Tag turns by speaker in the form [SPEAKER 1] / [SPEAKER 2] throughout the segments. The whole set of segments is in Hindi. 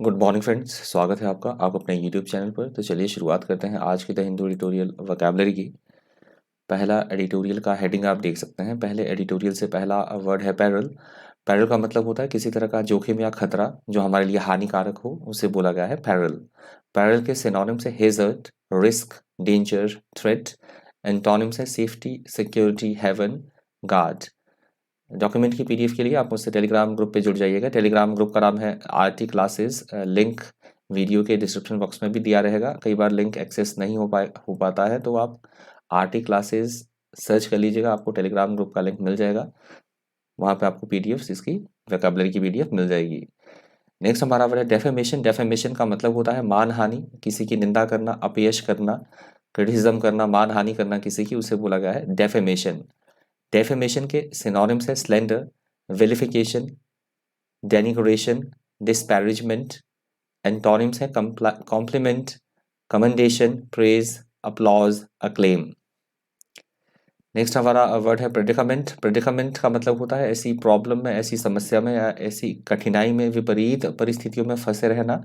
[SPEAKER 1] गुड मॉर्निंग फ्रेंड्स, स्वागत है आपका आप अपने यूट्यूब चैनल पर। तो चलिए शुरुआत करते हैं आज की द हिंदू एडिटोरियल वोकैबुलरी की। पहला एडिटोरियल का हेडिंग आप देख सकते हैं। पहले एडिटोरियल से पहला वर्ड है पैरल। पैरल का मतलब होता है किसी तरह का जोखिम या खतरा जो हमारे लिए हानिकारक हो, उसे बोला गया है पैरल। पैरल के सिनोनिम्स है hazard, risk, danger, threat. Antonyms है safety, security, haven, guard. Document की पीडीएफ के लिए आप मुझसे टेलीग्राम ग्रुप पे जुड़ जाइएगा। टेलीग्राम ग्रुप का नाम है आरटी क्लासेस। लिंक वीडियो के डिस्क्रिप्शन बॉक्स में भी दिया रहेगा। कई बार लिंक एक्सेस नहीं हो पाता है तो आप आरटी क्लासेस सर्च कर लीजिएगा, आपको टेलीग्राम ग्रुप का लिंक मिल जाएगा। वहाँ पे आपको पीडीएफ इसकी वोकैबुलरी की पीडीएफ मिल जाएगी। नेक्स्ट हमारा वर्ड है डेफेमेशन। डेफेमेशन का मतलब होता है मानहानि, किसी की निंदा करना, अपयश करना, क्रिटिसिज्म करना, मानहानि करना किसी की, उसे बोला गया है डेफेमेशन। डेफेमेशन के सिनोनिम्स है slander, vilification, denigration, disparagement. Antonyms है compliment, commendation, praise, applause, acclaim. Next हमारा वर्ड है प्रेडिकामेंट। प्रेडिकामेंट का मतलब होता है ऐसी प्रॉब्लम में, ऐसी समस्या में या ऐसी कठिनाई में, विपरीत परिस्थितियों में फंसे रहना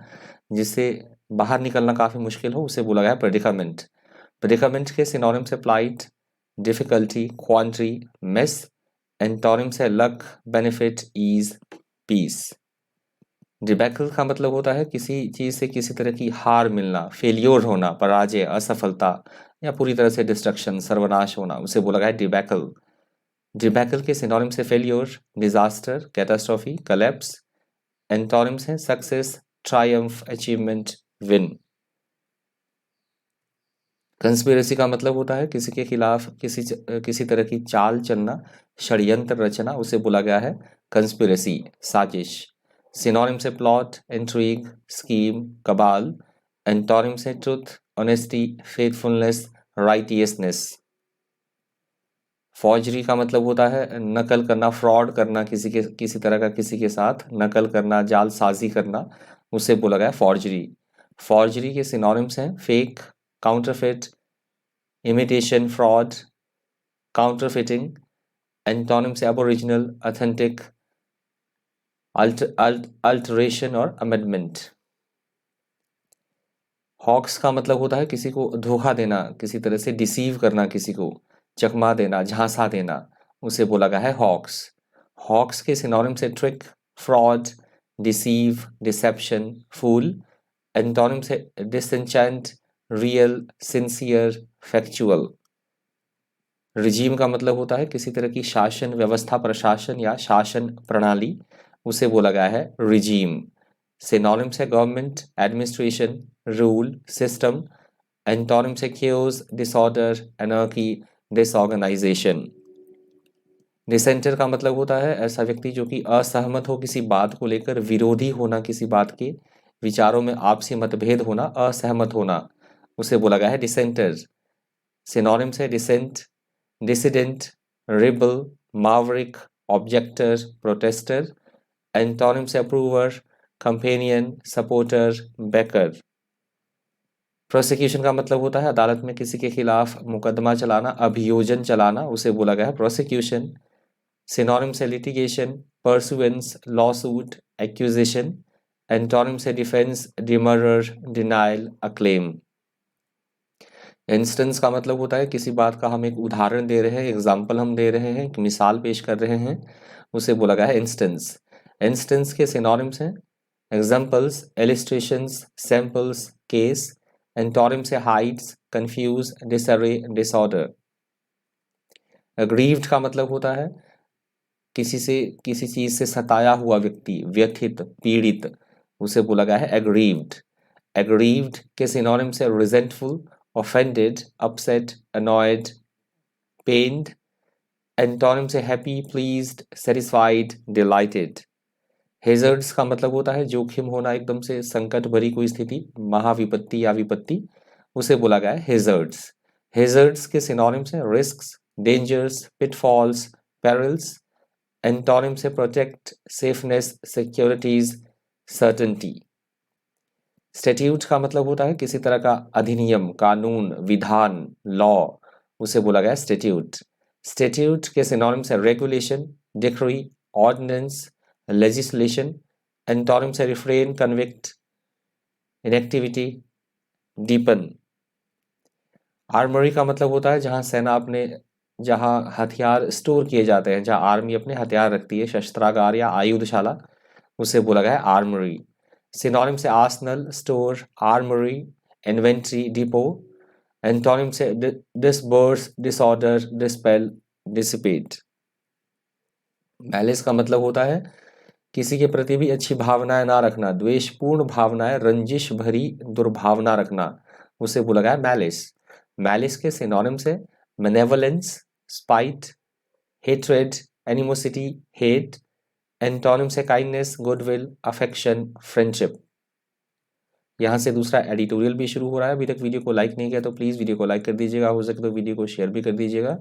[SPEAKER 1] जिससे बाहर निकलना काफ़ी मुश्किल हो, उसे बोला गया है प्रेडिकामेंट। प्रेडिकामेंट के सिनोनिम्स है plight, difficulty, quandary, mess. Antonyms है luck, benefit, ease, peace. Debacle का मतलब होता है किसी चीज़ से किसी तरह की हार मिलना, फेलियोर होना, पराजय, असफलता या पूरी तरह से डिस्ट्रक्शन, सर्वनाश होना, उसे बोला गया है डिबैकल। डिबैकल के सिनोनिम्स है failure, disaster, catastrophe, collapse. Antonyms है success, triumph, achievement, win. Conspiracy का मतलब होता है किसी के खिलाफ किसी तरह की चाल चलना, षड्यंत्र रचना, उसे बोला गया है कंस्पिरेसी, साजिश। सिनोनिम से प्लॉट, इंट्रिग, स्कीम, कबाल। एंटोनिम से truth, honesty, faithfulness, righteousness. Forgery का मतलब होता है नकल करना, फ्रॉड करना, किसी तरह का किसी के साथ नकल करना, जालसाजी करना, उसे बोला गया फॉर्जरी। फॉर्जरी के सिनोनिम्स हैं fake, counterfeit, imitation, fraud, counterfeiting. Antonyms aboriginal, authentic, alteration और अमेंडमेंट। हॉक्स का मतलब होता है किसी को धोखा देना, किसी तरह से डिसीव करना, किसी को चकमा देना, झांसा देना, उसे बोला गया है हॉक्स। हॉक्स के सिनोनिम से ट्रिक, फ्रॉड, डिसीव, डिसेप्शन, फूल। एंटोनिम से डिसएंचेंट, रियल, सिंसियर, फैक्चुअल। रिजीम का मतलब होता है किसी तरह की शासन व्यवस्था, प्रशासन या शासन प्रणाली, उसे बोला गया है रिजीम। सिनोनिम्स है government, administration, rule, system. Antonyms है केओस, डिसऑर्डर, एनर्की, डिसऑर्गेनाइजेशन। डिसेंटर का मतलब होता है ऐसा व्यक्ति जो कि असहमत हो किसी बात को लेकर, विरोधी होना किसी बात के, विचारों में आपसी मतभेद होना, असहमत होना, उसे बोला गया है डिसेंटर। सिनोनिम्स है dissent, dissident, rebel, maverick, objector, protester. Antonyms approver, companion, supporter, backer. Prosecution का मतलब होता है अदालत में किसी के खिलाफ मुकदमा चलाना, अभियोजन चलाना, उसे बोला गया है प्रोसिक्यूशन। सिनोनिम से litigation, pursuance, lawsuit, accusation. Antonym से डिफेंस, डिमरर, डिनाइल, अक्लेम। इंस्टेंस का मतलब होता है किसी बात का हम एक उदाहरण दे रहे हैं, एग्जाम्पल हम दे रहे हैं, एक मिसाल पेश कर रहे हैं, उसे बोला गया है इंस्टेंस। इंस्टेंस के सिनोनिम्स हैं examples, illustrations, samples, case. Antonym से हाइड्स, कंफ्यूज, डिसअरे, डिसऑर्डर। अग्रीव्ड का मतलब होता है किसी चीज से सताया हुआ व्यक्ति, व्यथित, पीड़ित, उसे बोला गया है एग्रीव्ड। एग्रीव्ड के synonyms resentful, offended, upset, annoyed, pained. Antonyms happy, pleased, satisfied, delighted. Hazards का मतलब होता है जोखिम होना, एकदम से संकट भरी कोई स्थिति, महाविपत्ति या विपत्ति, उसे बोला गया है हेजर्ड्स। हेजर्ड्स के सिनोनिम्स हैं risks, dangers, pitfalls, perils. Antonyms protect, safeness, securities, certainty. Statute का मतलब होता है किसी तरह का अधिनियम, कानून, विधान, लॉ, उसे बोला गया स्टैट्यूट। स्टैट्यूट के सिनोनिम्स है regulation, decree, ordinance, legislation. Antonyms refrain, convict, inactivity, deepen. Armoury का मतलब होता है जहाँ हथियार स्टोर किए जाते हैं, जहाँ आर्मी अपने हथियार रखती है, शस्त्रागार या आयुधशाला, उसे बोला गया है armoury. Synonyms arsenal, store, armoury, inventory, depot. Antonyms disburse, disorder, dispel, dissipate. Malice का मतलब होता है किसी के प्रति भी अच्छी भावनाएं ना रखना, द्वेषपूर्ण भावनाएं, रंजिश भरी दुर्भावना रखना, उसे बोला गया मैलिस। मैलिस के सिनोनिम से benevolence, spite, hatred, animosity, hate. Antonym से काइंडनेस, गुडविल, अफेक्शन, फ्रेंडशिप। यहाँ से दूसरा एडिटोरियल भी शुरू हो रहा है। अभी तक वीडियो को लाइक नहीं किया तो प्लीज़ वीडियो को लाइक कर दीजिएगा, हो सके तो वीडियो को शेयर भी कर दीजिएगा।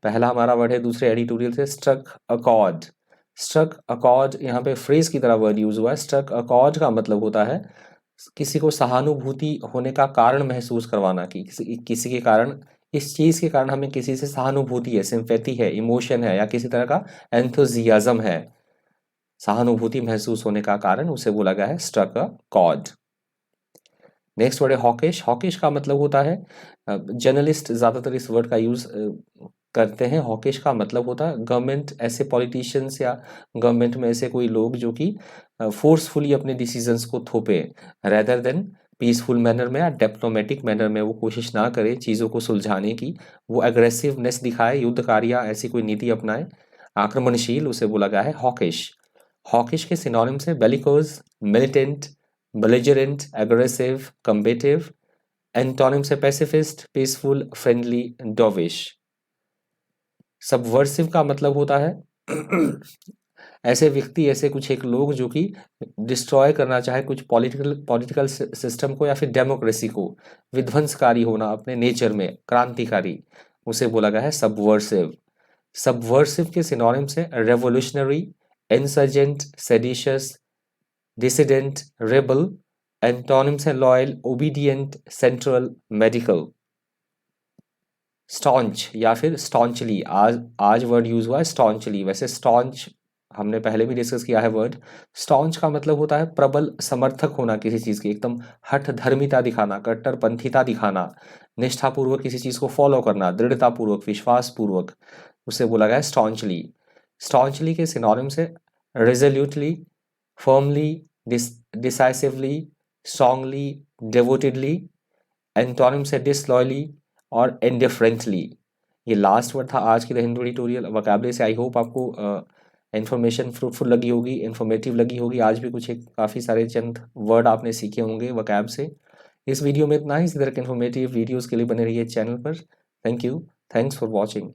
[SPEAKER 1] पहला हमारा वर्ड है दूसरे एडिटोरियल से स्ट्रक अकॉर्ड। स्ट्रक अकॉर्ड यहाँ पे फ्रेज की तरह वर्ड यूज हुआ है। स्ट्रक अकॉर्ड का मतलब होता है किसी को सहानुभूति होने का कारण महसूस करवाना, कि किसी के कारण, इस चीज के कारण हमें किसी से सहानुभूति है, सिंपैथी है, इमोशन है, या किसी तरह का एंथुजियाज्म है, सहानुभूति महसूस होने का कारण, उसे बोला गया है struck a chord. Next word है हॉकिश। हॉकिश का मतलब होता है, जर्नलिस्ट ज्यादातर इस वर्ड का यूज करते हैं। हॉकिश का मतलब होता है गवर्नमेंट, ऐसे पॉलिटिशियंस या गवर्नमेंट में ऐसे कोई लोग जो कि फोर्सफुली अपने डिसीजंस को थोपे, रेदर देन पीसफुल मैनर में या डिप्लोमेटिक मैनर में वो कोशिश ना करे चीज़ों को सुलझाने की, वो एग्रेसिवनेस दिखाए, युद्धकारी या ऐसी कोई नीति अपनाए, आक्रमणशील, उसे बोला गया है हॉकिश। हॉकिश के synonyms bellicose, militant, belligerent, aggressive, combative. Antonyms pacifist, peaceful, friendly, dovish. Subversive का मतलब होता है ऐसे व्यक्ति, ऐसे कुछ एक लोग जो कि डिस्ट्रॉय करना चाहे कुछ पॉलिटिकल सिस्टम को या फिर डेमोक्रेसी को, विध्वंसकारी होना अपने नेचर में, क्रांतिकारी, उसे बोला गया है सबवर्सिव। सबवर्सिव के synonyms revolutionary, insurgent, seditious, dissident, rebel. Antonyms loyal, obedient, central, medical. Staunch या फिर स्टॉन्चली, आज वर्ड यूज हुआ है स्टॉन्चली। वैसे स्टॉन्च हमने पहले भी डिस्कस किया है वर्ड। स्टॉन्च का मतलब होता है प्रबल समर्थक होना किसी चीज की, एकदम हठ धर्मिता दिखाना, कट्टरपंथीता दिखाना, निष्ठापूर्वक किसी चीज को फॉलो करना, दृढ़तापूर्वक, विश्वासपूर्वक, उसे बोला गया है स्टॉन्चली। स्टॉन्चली के synonyms resolutely, firmly, decisively, strongly, devotedly. Antonyms disloyally और इंडिफरेंटली। ये लास्ट वर्ड था आज की द हिंदू एडिटोरियल वोकैबुलरी से। आई होप आपको इन्फॉर्मेशन फ्रूटफुल लगी होगी, इन्फॉर्मेटिव लगी होगी। आज भी कुछ एक काफ़ी सारे चंद वर्ड आपने सीखे होंगे वोकैब से। इस वीडियो में इतना ही। इसी तरह के इन्फॉर्मेटिव वीडियोज़ के लिए बने रहिए चैनल पर। Thank you, thanks for watching.